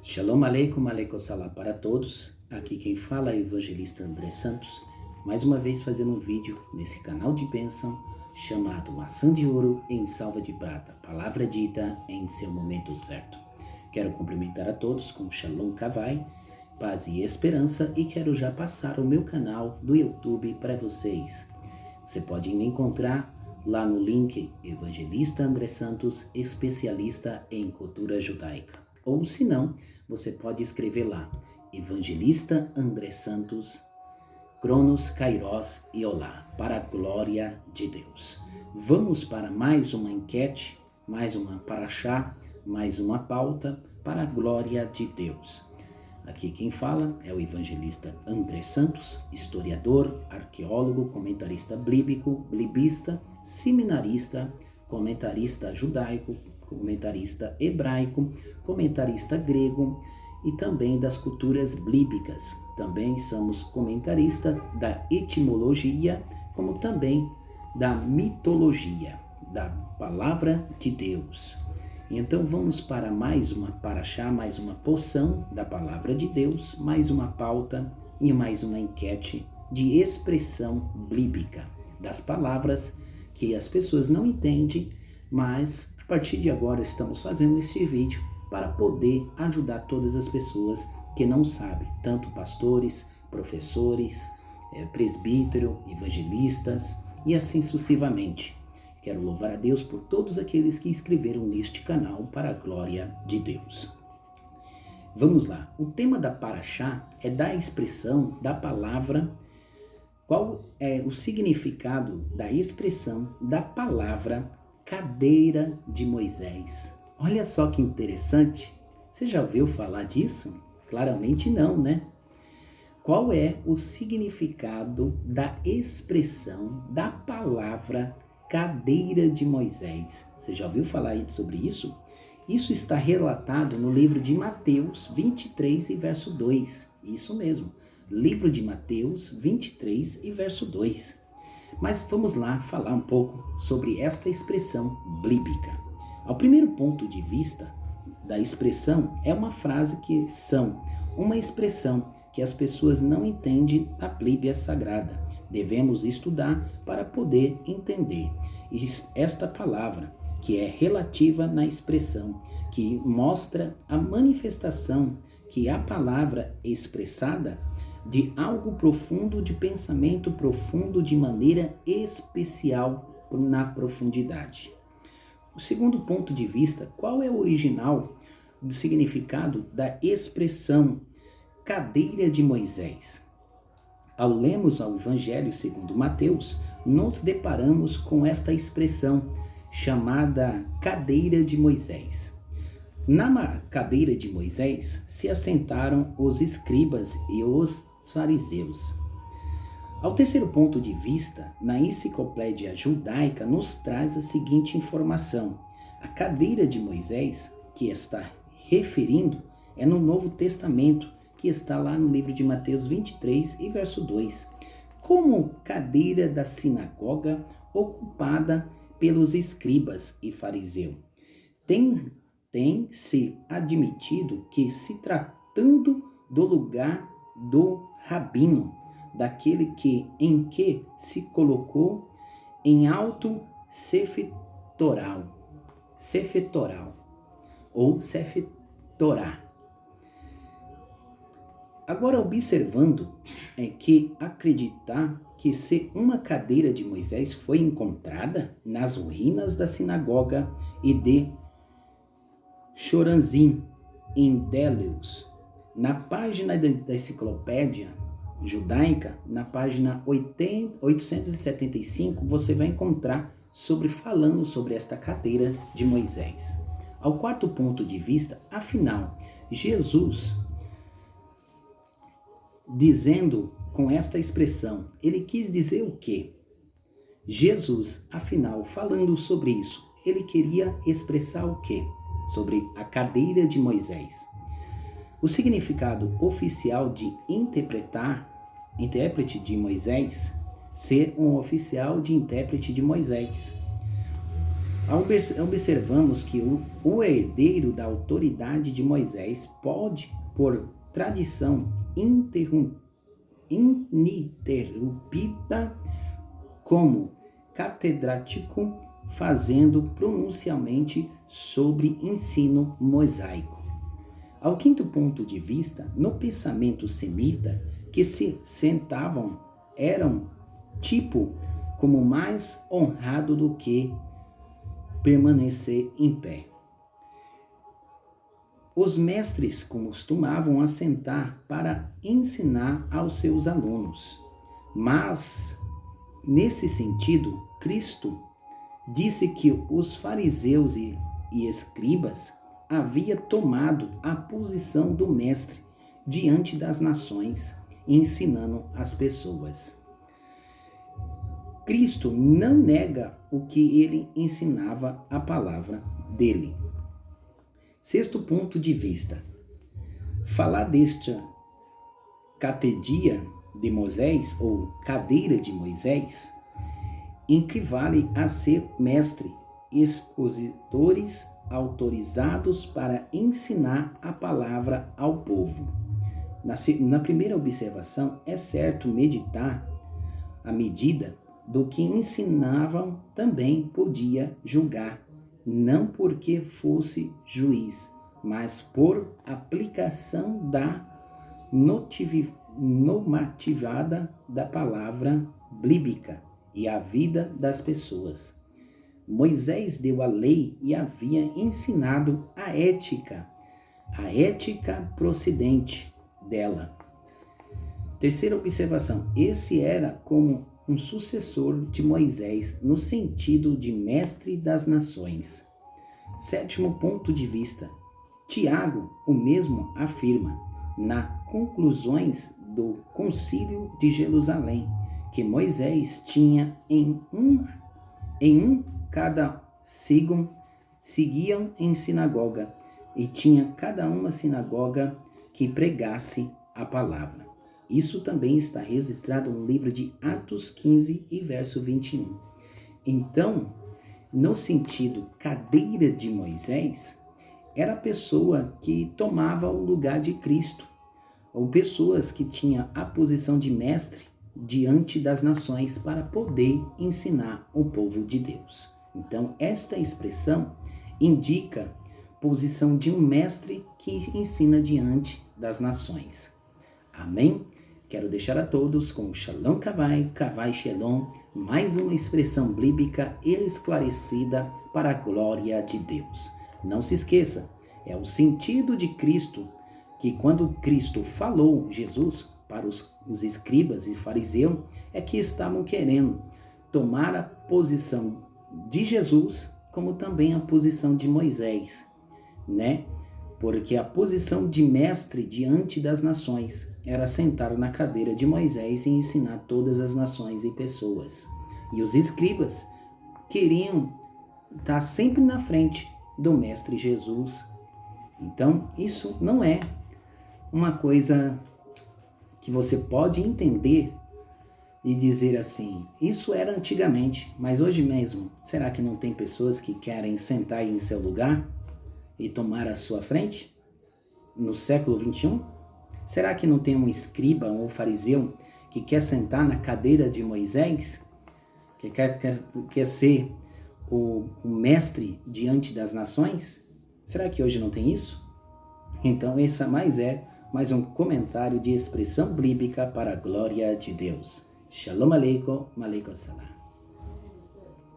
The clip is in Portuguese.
Shalom aleikum, aleikum salam para todos. Aqui quem fala é o evangelista André Santos, mais uma vez fazendo um vídeo nesse canal de bênção chamado Maçã de Ouro em Salva de Prata, palavra dita em seu momento certo. Quero cumprimentar a todos com Shalom Kavai, paz e esperança, e quero já passar o meu canal do YouTube para vocês. Você pode me encontrar lá no link Evangelista André Santos, especialista em cultura judaica. Ou se não, você pode escrever lá, Evangelista André Santos, Cronos, Kairos e Olá, para a glória de Deus. Vamos para mais uma enquete, mais uma paraxá, mais uma pauta para a glória de Deus. Aqui quem fala é o evangelista André Santos, historiador, arqueólogo, comentarista bíblico, blibista, seminarista, comentarista judaico, comentarista hebraico, comentarista grego e também das culturas bíblicas. Também somos comentarista da etimologia, como também da mitologia, da palavra de Deus. Então vamos para mais uma paraxá, mais uma porção da palavra de Deus, mais uma pauta e mais uma enquete de expressão bíblica das palavras que as pessoas não entendem, mas a partir de agora estamos fazendo este vídeo para poder ajudar todas as pessoas que não sabem, tanto pastores, professores, presbítero, evangelistas e assim sucessivamente. Quero louvar a Deus por todos aqueles que escreveram neste canal para a glória de Deus. Vamos lá, o tema da paraxá é da expressão da palavra. Qual é o significado da expressão da palavra cadeira de Moisés? Olha só que interessante. Você já ouviu falar disso? Claramente não, né? Qual é o significado da expressão da palavra cadeira de Moisés? Você já ouviu falar sobre isso? Isso está relatado no livro de Mateus 23 e verso 2. Isso mesmo, livro de Mateus 23 e verso 2. Mas vamos lá falar um pouco sobre esta expressão bíblica. Ao primeiro ponto de vista da expressão, é uma frase que são uma expressão que as pessoas não entendem da Bíblia Sagrada. Devemos estudar para poder entender. E esta palavra, que é relativa na expressão, que mostra a manifestação que a palavra expressada de algo profundo, de pensamento profundo, de maneira especial na profundidade. O segundo ponto de vista, qual é o original do significado da expressão cadeira de Moisés? Ao lermos o Evangelho segundo Mateus, nos deparamos com esta expressão chamada cadeira de Moisés. Na cadeira de Moisés se assentaram os escribas e os fariseus. Ao terceiro ponto de vista, na enciclopédia judaica nos traz a seguinte informação: a cadeira de Moisés, que está referindo, é no Novo Testamento, que está lá no livro de Mateus 23 e verso 2, como cadeira da sinagoga ocupada pelos escribas e fariseus. Tem-se admitido que, se tratando do lugar do rabino, daquele em que se colocou em alto sefetoral ou sefetorá. Agora, observando que acreditar que se uma cadeira de Moisés foi encontrada nas ruínas da sinagoga e de Chorazim, em Déleus, na página da enciclopédia judaica, na página 875, você vai encontrar falando sobre esta cadeira de Moisés. Ao quarto ponto de vista, afinal, Jesus, dizendo com esta expressão, ele quis dizer o quê? Jesus, afinal, falando sobre isso, ele queria expressar o quê? Sobre a cadeira de Moisés. O significado oficial de intérprete de Moisés, ser um oficial de intérprete de Moisés. Observamos que o herdeiro da autoridade de Moisés pode, por tradição ininterrupta, como catedrático, fazendo pronunciamento sobre ensino mosaico. Ao quinto ponto de vista, no pensamento semita, que se sentavam eram tipo como mais honrado do que permanecer em pé. Os mestres costumavam assentar para ensinar aos seus alunos, mas, nesse sentido, Cristo disse que os fariseus e escribas haviam tomado a posição do mestre diante das nações, ensinando as pessoas. Cristo não nega o que ele ensinava, a palavra dele. Sexto ponto de vista. Falar desta catedia de Moisés, ou cadeira de Moisés, equivale a ser mestre, expositores autorizados para ensinar a palavra ao povo. Na primeira observação, é certo meditar à medida do que ensinavam também podia julgar, não porque fosse juiz, mas por aplicação da normativada da palavra bíblica e a vida das pessoas. Moisés deu a lei e havia ensinado a ética procedente dela. Terceira observação, esse era como um sucessor de Moisés no sentido de mestre das nações. Sétimo ponto de vista, Tiago o mesmo afirma nas conclusões do Concílio de Jerusalém que Moisés tinha em cada seguiam em sinagoga e tinha cada uma sinagoga que pregasse a palavra. Isso também está registrado no livro de Atos 15 e verso 21. Então, no sentido cadeira de Moisés, era a pessoa que tomava o lugar de Cristo, ou pessoas que tinham a posição de mestre diante das nações para poder ensinar o povo de Deus. Então, esta expressão indica a posição de um mestre que ensina diante das nações. Amém? Quero deixar a todos com Shalom Kavai, Kavai Shalom, mais uma expressão bíblica esclarecida para a glória de Deus. Não se esqueça, é o sentido de Cristo, que quando Cristo falou, Jesus, para os escribas e fariseus, é que estavam querendo tomar a posição de Jesus, como também a posição de Moisés, né? Porque a posição de mestre diante das nações era sentar na cadeira de Moisés e ensinar todas as nações e pessoas. E os escribas queriam estar sempre na frente do mestre Jesus. Então, isso não é uma coisa que você pode entender e dizer assim, isso era antigamente, mas hoje mesmo, será que não tem pessoas que querem sentar em seu lugar e tomar a sua frente no século 21? Será que não tem um escriba ou um fariseu que quer sentar na cadeira de Moisés? Que quer ser o mestre diante das nações? Será que hoje não tem isso? Então essa mais um comentário de expressão bíblica para a glória de Deus. Shalom aleikum, aleikum salam.